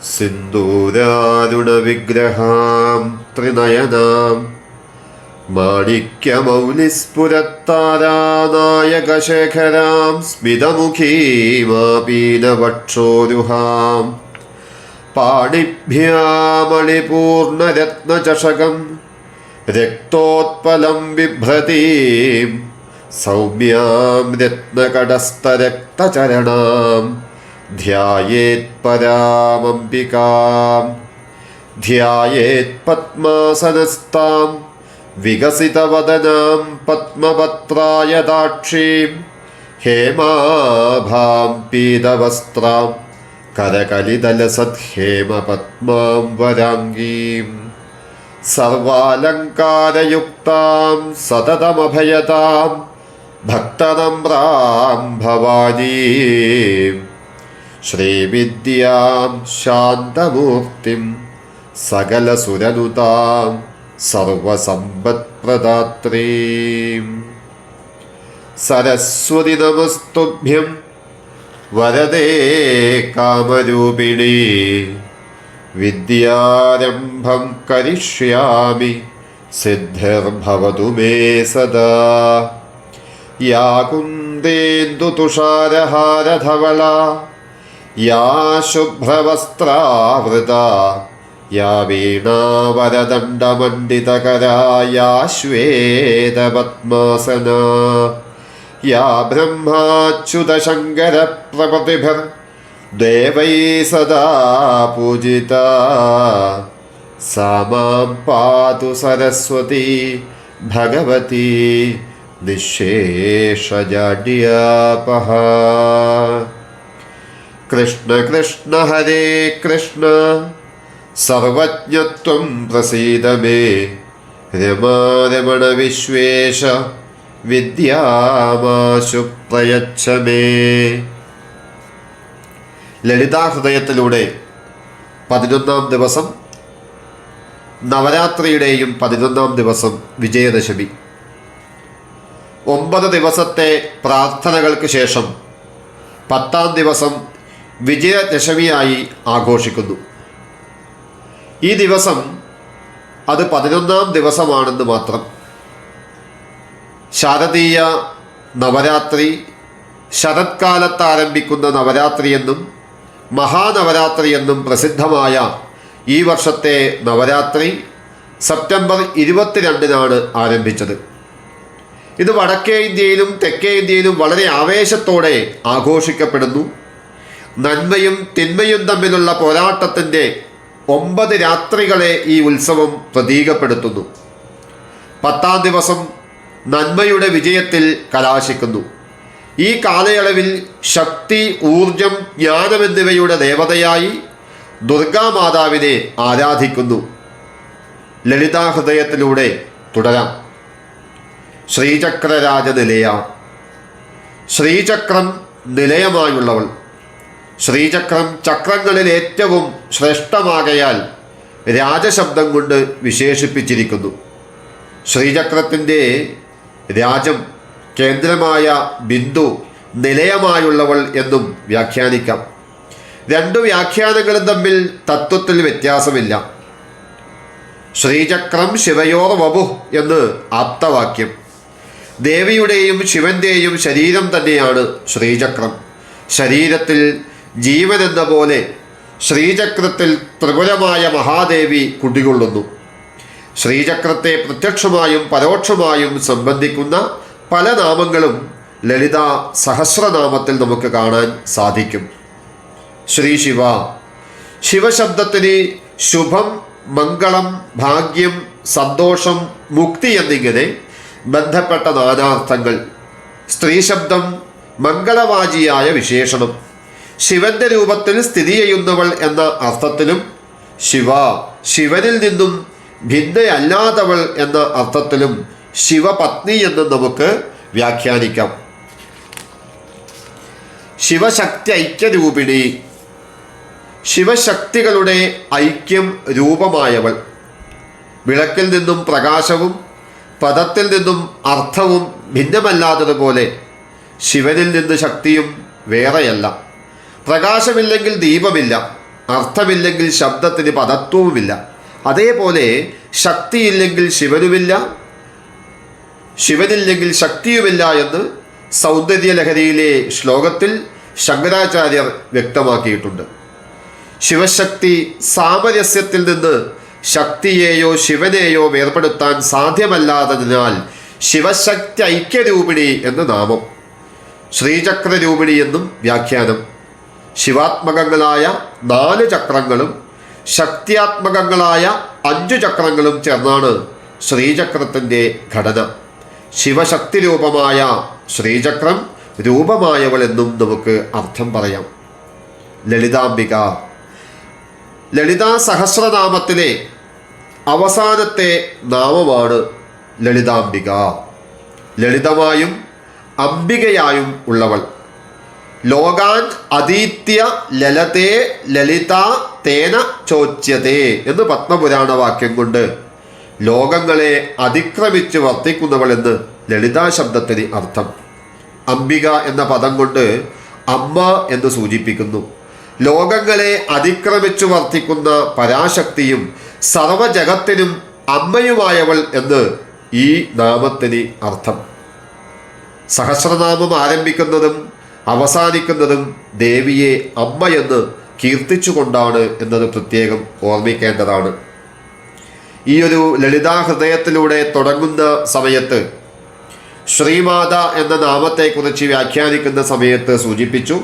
സിന്ദൂരാരുണവിഗ്രഹാം ത്രിനയനാം മാണിക്യമൗലിസ്ഫുരത്താരാനായകശേഖരാം സ്മിതമുഖീമാപീനവക്ഷോരുഹാം പാണിഭ്യാമണിപൂർണരത്നചഷകം രക്തോത്പലം ബിഭ്രതീം സൗമ്യാം രത്നകടസ്ഥരക്തചരണാം ധ്യായേത് പരാമംബികാം ധ്യായേത് പത്മാസനസ്ഥാം വികസിതവദനാം പത്മപത്രായതാക്ഷീം ഹേമാഭാം പീതവസ്ത്രാം കരകലിതലസദ്ഹേമപത്മാം വരാംഗീം സർവാലങ്കാരയുക്താം സതതമഭയതാം ഭക്തനമ്രാം ഭവാനീം ശ്രീവിദ്യാം ശാന്തമൂർത്തിം സകലസുരനുതാം സർവസമ്പത്പ്രദാത്രീം സരസ്വതി നമസ്തുഭ്യം വരദേ കാമരൂപിണി വിദ്യാരംഭം കരിഷ്യാമി സിദ്ധിർഭവതു may സദാ യാ കുന്ദേന്ദുതുഷാരഹാരധവള യാ ശുഭ്രവസ്ത്രാവൃത യാ വീണാവരദണ്ഡമണ്ഡിതകരാ യാ ശ്വേതപദ്മാസന യാ ബ്രഹ്മാച്യുതശങ്കരപ്രഭൃതിഭിർ ദേവൈ സദാ പൂജിത സാ മാം പാതു സരസ്വതി ഭഗവതി നിശേഷജാഡ്യാപഹ. കൃഷ്ണ കൃഷ്ണ ഹരേ കൃഷ്ണ സർവജ്ഞത്വം പ്രസീദ മേ രമാരമണ വിശ്വേശ വിദ്യാമാശു പ്രയച്ഛ മേ. ലളിതാഹൃദയത്തിലൂടെ 11-ാം ദിവസം, നവരാത്രിയുടെയും 11-ാം ദിവസം വിജയദശമി. 9 ദിവസത്തെ പ്രാർത്ഥനകൾക്ക് ശേഷം 10-ാം ദിവസം വിജയദശമിയായി ആഘോഷിക്കുന്നു. ഈ ദിവസം അത് 11-ാം ദിവസമാണെന്ന് മാത്രം. ശാരദീയ നവരാത്രി, ശരത്കാലത്ത് ആരംഭിക്കുന്ന നവരാത്രി എന്നും മഹാനവരാത്രി എന്നും പ്രസിദ്ധമായ ഈ വർഷത്തെ നവരാത്രി സെപ്റ്റംബർ 22-നാണ് ആരംഭിച്ചത്. ഇത് വടക്കേ ഇന്ത്യയിലും തെക്കേ ഇന്ത്യയിലും വളരെ ആവേശത്തോടെ ആഘോഷിക്കപ്പെടുന്നു. നന്മയും തിന്മയും തമ്മിലുള്ള പോരാട്ടത്തിൻ്റെ 9 രാത്രികളെ ഈ ഉത്സവം പ്രതീകപ്പെടുത്തുന്നു. 10-ാം ദിവസം നന്മയുടെ വിജയത്തിൽ കലാശിക്കുന്നു. ഈ കാലയളവിൽ ശക്തി, ഊർജം, ജ്ഞാനം എന്നിവയുടെ ദേവതയായി ദുർഗാമാതാവിനെ ആരാധിക്കുന്നു. ലളിതാഹൃദയത്തിലൂടെ തുടരാം. ശ്രീചക്രരാജനിലയ, ശ്രീചക്രം നിലയമായുള്ളവൾ. ശ്രീചക്രം ചക്രങ്ങളിൽ ഏറ്റവും ശ്രേഷ്ഠമാകയാൽ രാജശബ്ദം കൊണ്ട് വിശേഷിപ്പിച്ചിരിക്കുന്നു. ശ്രീചക്രത്തിൻ്റെ രാജം, കേന്ദ്രമായ ബിന്ദു, നിലയമായുള്ളവൾ എന്നും വ്യാഖ്യാനിക്കാം. 2 വ്യാഖ്യാനങ്ങളും തമ്മിൽ തത്വത്തിൽ വ്യത്യാസമില്ല. ശ്രീചക്രം ശിവയോർ വപു എന്ന് ആപ്തവാക്യം. ദേവിയുടെയും ശിവന്റെയും ശരീരം തന്നെയാണ് ശ്രീചക്രം. ശരീരത്തിൽ ജീവൻ എന്ന പോലെ ശ്രീചക്രത്തിൽ ത്രിപുരമായ മഹാദേവി കുടികൊള്ളുന്നു. ശ്രീചക്രത്തെ പ്രത്യക്ഷമായും പരോക്ഷമായും സംബന്ധിക്കുന്ന പല നാമങ്ങളും ലളിത സഹസ്രനാമത്തിൽ നമുക്ക് കാണാൻ സാധിക്കും. ശ്രീ ശിവ, ശിവശബ്ദത്തിന് ശുഭം, മംഗളം, ഭാഗ്യം, സന്തോഷം, മുക്തി എന്നിങ്ങനെ ബന്ധപ്പെട്ട നാനാർത്ഥങ്ങൾ. സ്ത്രീ ശബ്ദം മംഗളവാചിയായ വിശേഷണം. ശിവന്റെ രൂപത്തിൽ സ്ഥിതി ചെയ്യുന്നവൾ എന്ന അർത്ഥത്തിലും ശിവ, ശിവനിൽ നിന്നും ഭിന്നയല്ലാത്തവൾ എന്ന അർത്ഥത്തിലും ശിവപത്നി എന്ന് നമുക്ക് വ്യാഖ്യാനിക്കാം. ശിവശക്തി ഐക്യരൂപിണി, ശിവശക്തികളുടെ ഐക്യം രൂപമായവൾ. വിളക്കിൽ നിന്നും പ്രകാശവും പദത്തിൽ നിന്നും അർത്ഥവും ഭിന്നമല്ലാത്തതുപോലെ ശിവനിൽ നിന്ന് ശക്തിയും വേറെയല്ല. പ്രകാശമില്ലെങ്കിൽ ദീപമില്ല, അർത്ഥമില്ലെങ്കിൽ ശബ്ദത്തിന് പദത്വവുമില്ല. അതേപോലെ ശക്തിയില്ലെങ്കിൽ ശിവനുമില്ല, ശിവനില്ലെങ്കിൽ ശക്തിയുമില്ല എന്ന് സൗന്ദര്യലഹരിയിലെ ശ്ലോകത്തിൽ ശങ്കരാചാര്യർ വ്യക്തമാക്കിയിട്ടുണ്ട്. ശിവശക്തി സാമരസ്യത്തിൽ നിന്ന് ശക്തിയെയോ ശിവനെയോ വേർപെടുത്താൻ സാധ്യമല്ലാത്തതിനാൽ ശിവശക്തി ഐക്യരൂപിണി എന്ന് നാമം, ശ്രീചക്രരൂപിണി എന്നും വ്യാഖ്യാനം. ശിവാത്മകങ്ങളായ 4 ചക്രങ്ങളും ശക്തിയാത്മകങ്ങളായ 5 ചക്രങ്ങളും ചേർന്നാണ് ശ്രീചക്രത്തിൻ്റെ ഘടന. ശിവശക്തി രൂപമായ ശ്രീചക്രം രൂപമായവൾ എന്നും നമുക്ക് അർത്ഥം പറയാം. ലളിതാംബിക, ലളിതാ സഹസ്രനാമത്തിലെ അവസാനത്തെ നാമമാണ് ലളിതാംബിക. ലളിതമായും അംബികയായും ഉള്ളവൾ. ലോകാൻ അതീത്യ ലലതേ ലളിത തേന ചോച്യതേ എന്ന് പത്മപുരാണ വാക്യം കൊണ്ട് ലോകങ്ങളെ അതിക്രമിച്ച് വർത്തിക്കുന്നവൾ എന്ന് ലളിതാ ശബ്ദത്തിന് അർത്ഥം. അംബിക എന്ന പദം കൊണ്ട് അമ്മ എന്ന് സൂചിപ്പിക്കുന്നു. ലോകങ്ങളെ അതിക്രമിച്ചു വർത്തിക്കുന്ന പരാശക്തിയും സർവജഗത്തിനും അമ്മയുമായവൾ എന്ന് ഈ നാമത്തിന് അർത്ഥം. സഹസ്രനാമം ആരംഭിക്കുന്നതും അവസാനിക്കുന്നതും ദേവിയെ അമ്മയെന്ന് കീർത്തിച്ചുകൊണ്ടാണ് എന്നത് പ്രത്യേകം ഓർമ്മിക്കേണ്ടതാണ്. ഈ ഒരു ലളിതാ ഹൃദയത്തിലൂടെ തുടങ്ങുന്ന സമയത്ത് ശ്രീമാത എന്ന നാമത്തെക്കുറിച്ച് വ്യാഖ്യാനിക്കുന്ന സമയത്ത് സൂചിപ്പിച്ചു,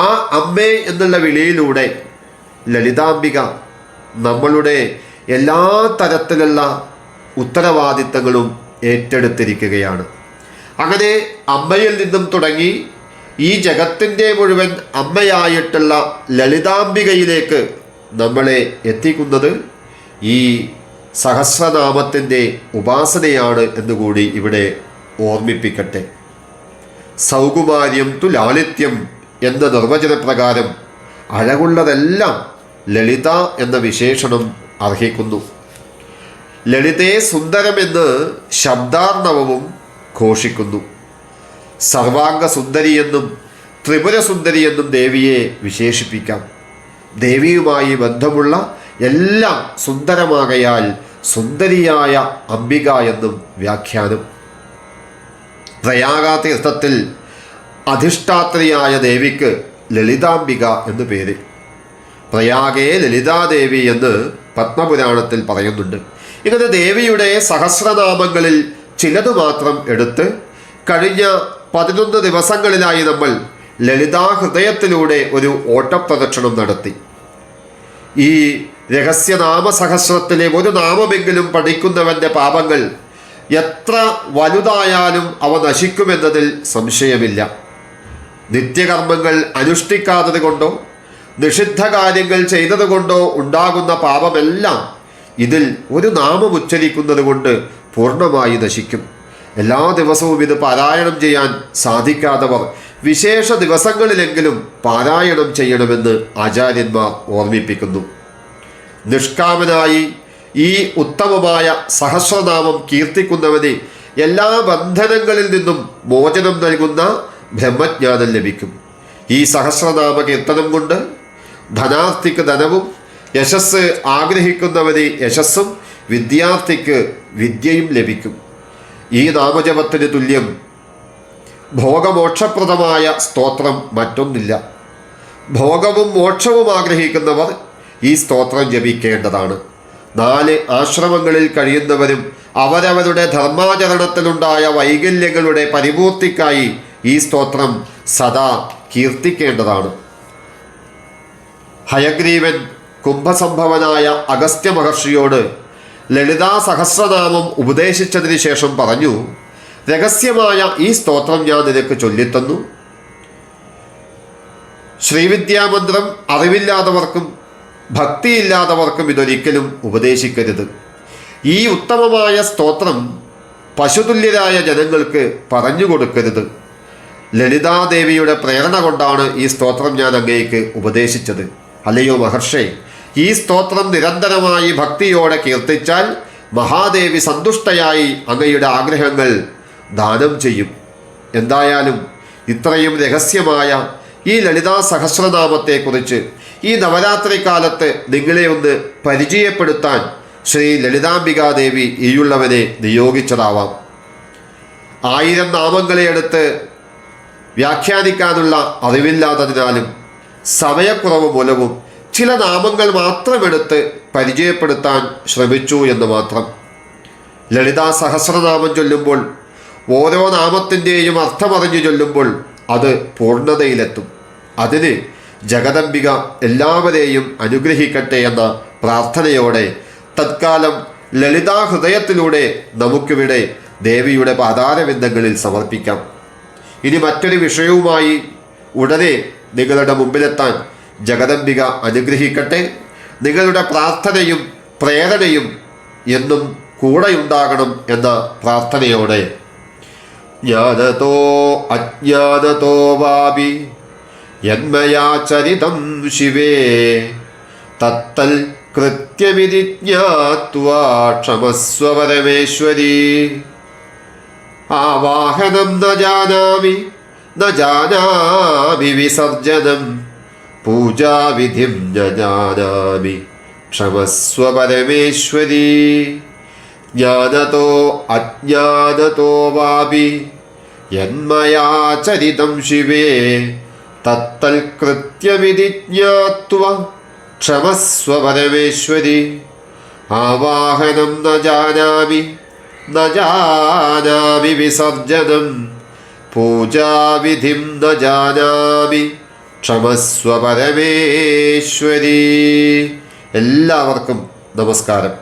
ആ അമ്മേ എന്നുള്ള വിളിയിലൂടെ ലളിതാംബിക നമ്മളുടെ എല്ലാ തരത്തിലുള്ള ഉത്തരവാദിത്തങ്ങളും ഏറ്റെടുത്തിരിക്കുകയാണ്. അങ്ങനെ അമ്മയിൽ നിന്നും തുടങ്ങി ഈ ജഗത്തിൻ്റെ മുഴുവൻ അമ്മയായിട്ടുള്ള ലളിതാംബികയിലേക്ക് നമ്മളെ എത്തിക്കുന്നത് ഈ സഹസ്രനാമത്തിൻ്റെ ഉപാസനയാണ് എന്നുകൂടി ഇവിടെ ഓർമ്മിപ്പിക്കട്ടെ. സൗകുമാര്യം തു ലാളിത്യം എന്ന നിർവചനപ്രകാരം അഴകുള്ളതെല്ലാം ലളിത എന്ന വിശേഷണം അർഹിക്കുന്നു. ലളിതേ സുന്ദരമെന്ന് ശബ്ദാർണവവും ഘോഷിക്കുന്നു. സർവാംഗ സുന്ദരിയെന്നും ത്രിപുര സുന്ദരിയെന്നും ദേവിയെ വിശേഷിപ്പിക്കാം. ദേവിയുമായി ബന്ധമുള്ള എല്ലാം സുന്ദരമാകയാൽ സുന്ദരിയായ അംബിക എന്നും വ്യാഖ്യാനം. പ്രയാഗ തീർത്ഥത്തിൽ അധിഷ്ഠാത്രിയായ ദേവിക്ക് ലളിതാംബിക എന്ന് പേര്. പ്രയാഗേ ലളിതാദേവി എന്ന് പത്മപുരാണത്തിൽ പറയുന്നുണ്ട്. ഇങ്ങനെ ദേവിയുടെ സഹസ്രനാമങ്ങളിൽ ചിലത് മാത്രം എടുത്ത് കഴിഞ്ഞ 11 ദിവസങ്ങളിലായി നമ്മൾ ലളിതാ ഹൃദയത്തിലൂടെ ഒരു ഓട്ടപ്രദക്ഷിണം നടത്തി. ഈ രഹസ്യനാമസഹസ്രത്തിലെ ഒരു നാമമെങ്കിലും പഠിക്കുന്നവൻ്റെ പാപങ്ങൾ എത്ര വലുതായാലും അവ നശിക്കുമെന്നതിൽ സംശയമില്ല. നിത്യകർമ്മങ്ങൾ അനുഷ്ഠിക്കാത്തത് കൊണ്ടോ നിഷിദ്ധ കാര്യങ്ങൾ ചെയ്തതുകൊണ്ടോ ഉണ്ടാകുന്ന പാപമെല്ലാം ഇതിൽ ഒരു നാമം ഉച്ചരിക്കുന്നത് കൊണ്ട് പൂർണ്ണമായി നശിക്കും. എല്ലാ ദിവസവും ഇത് പാരായണം ചെയ്യാൻ സാധിക്കാത്തവർ വിശേഷ ദിവസങ്ങളിലെങ്കിലും പാരായണം ചെയ്യണമെന്ന് ആചാര്യന്മാർ ഓർമ്മിപ്പിക്കുന്നു. നിഷ്കാമനായി ഈ ഉത്തമമായ സഹസ്രനാമം കീർത്തിക്കുന്നവന് എല്ലാ ബന്ധനങ്ങളിൽ നിന്നും മോചനം നൽകുന്ന ബ്രഹ്മജ്ഞാനം ലഭിക്കും. ഈ സഹസ്രനാമ കീർത്തനം കൊണ്ട് ധനാർത്ഥിക്ക് ധനവും, യശസ് ആഗ്രഹിക്കുന്നവന് യശസ്സും, വിദ്യാർത്ഥിക്ക് വിദ്യയും ലഭിക്കും. ഈ നാമജപത്തിന് തുല്യം ഭോഗമോക്ഷപ്രദമായ സ്തോത്രം മറ്റൊന്നില്ല. ഭോഗവും മോക്ഷവും ആഗ്രഹിക്കുന്നവർ ഈ സ്തോത്രം ജപിക്കേണ്ടതാണ്. 4 ആശ്രമങ്ങളിൽ കഴിയുന്നവരും അവരവരുടെ ധർമാചരണത്തിലുണ്ടായ വൈകല്യങ്ങളുടെ പരിപൂർത്തിക്കായി ഈ സ്തോത്രം സദാ കീർത്തിക്കേണ്ടതാണ്. ഹയഗ്രീവൻ കുംഭസംഭവനായ അഗസ്ത്യ മഹർഷിയോട് ലളിതാ സഹസ്രനാമം ഉപദേശിച്ചതിന് ശേഷം പറഞ്ഞു, രഹസ്യമായ ഈ സ്തോത്രം ഞാൻ നിനക്ക് ചൊല്ലിത്തന്നു. ശ്രീവിദ്യാമന്ത്രം അറിവില്ലാത്തവർക്കും ഭക്തിയില്ലാത്തവർക്കും ഇതൊരിക്കലും ഉപദേശിക്കരുത്. ഈ ഉത്തമമായ സ്തോത്രം പശുതുല്യരായ ജനങ്ങൾക്ക് പറഞ്ഞു കൊടുക്കരുത്. ലളിതാദേവിയുടെ പ്രേരണ കൊണ്ടാണ് ഈ സ്തോത്രം ഞാൻ അങ്ങേക്ക് ഉപദേശിച്ചത്. അല്ലയോ മഹർഷേ, ഈ സ്തോത്രം നിരന്തരമായി ഭക്തിയോടെ കീർത്തിച്ചാൽ മഹാദേവി സന്തുഷ്ടയായി അങ്ങയുടെ ആഗ്രഹങ്ങൾ ദാനം ചെയ്യും. എന്തായാലും ഇത്രയും രഹസ്യമായ ഈ ലളിതാ സഹസ്രനാമത്തെക്കുറിച്ച് ഈ നവരാത്രി കാലത്ത് നിങ്ങളെ ഒന്ന് പരിചയപ്പെടുത്താൻ ശ്രീ ലളിതാംബികാദേവി ഈയുള്ളവനെ നിയോഗിച്ചതാവാം. 1000 നാമങ്ങളെ എടുത്ത് വ്യാഖ്യാനിക്കാനുള്ള അറിവില്ലാത്തതിനാലും സമയക്കുറവ് മൂലവും ചില നാമങ്ങൾ മാത്രമെടുത്ത് പരിചയപ്പെടുത്താൻ ശ്രമിച്ചു എന്ന് മാത്രം. ലളിതാ സഹസ്രനാമം ചൊല്ലുമ്പോൾ ഓരോ നാമത്തിൻ്റെയും അർത്ഥമറിഞ്ഞു ചൊല്ലുമ്പോൾ അത് പൂർണ്ണതയിലെത്തും. അതിന് ജഗദംബിക എല്ലാവരെയും അനുഗ്രഹിക്കട്ടെ എന്ന പ്രാർത്ഥനയോടെ തത്കാലം ലളിതാ ഹൃദയത്തിലൂടെ നമുക്കിവിടെ ദേവിയുടെ പാതാരവിന്ദങ്ങളിൽ സമർപ്പിക്കാം. ഇനി മറ്റൊരു വിഷയവുമായി ഉടനെ നിങ്ങളുടെ മുമ്പിലെത്താൻ ജഗദംബിക അനുഗ്രഹിക്കട്ടെ. നിങ്ങളുടെ പ്രാർത്ഥനയും പ്രേരണയും എന്നും കൂടെയുണ്ടാകണം എന്ന പ്രാർത്ഥനയോടെ ജ്ഞാനതോ അജ്ഞാനതോ വാപി യന്മയാ ചരിതം ശിവേ തത്തൽ കൃത്യമിതി ജ്ഞാത്വാ ക്ഷമസ്വ പരമേശ്വരി. ആവാഹനം ന ജാനാമി വിസർജനം പൂജാവിധിം ന ജാനാമി ക്ഷമസ്വ പരമേശ്വരി. ജ്ഞാനതോ അജ്ഞാനതോ വാപി യന്മയാ ചരിതം ശിവേ തത്തൽ കൃത്യമിതി ജ്ഞാത്വാ ക്ഷമസ്വ പരമേശ്വരി. ആവാഹനം ന ജാനാമി വിസർജനം പൂജാവിധിം ന ജാനാമി ക്ഷമസ്വ പരമേശ്വരി. എല്ലാവർക്കും നമസ്കാരം.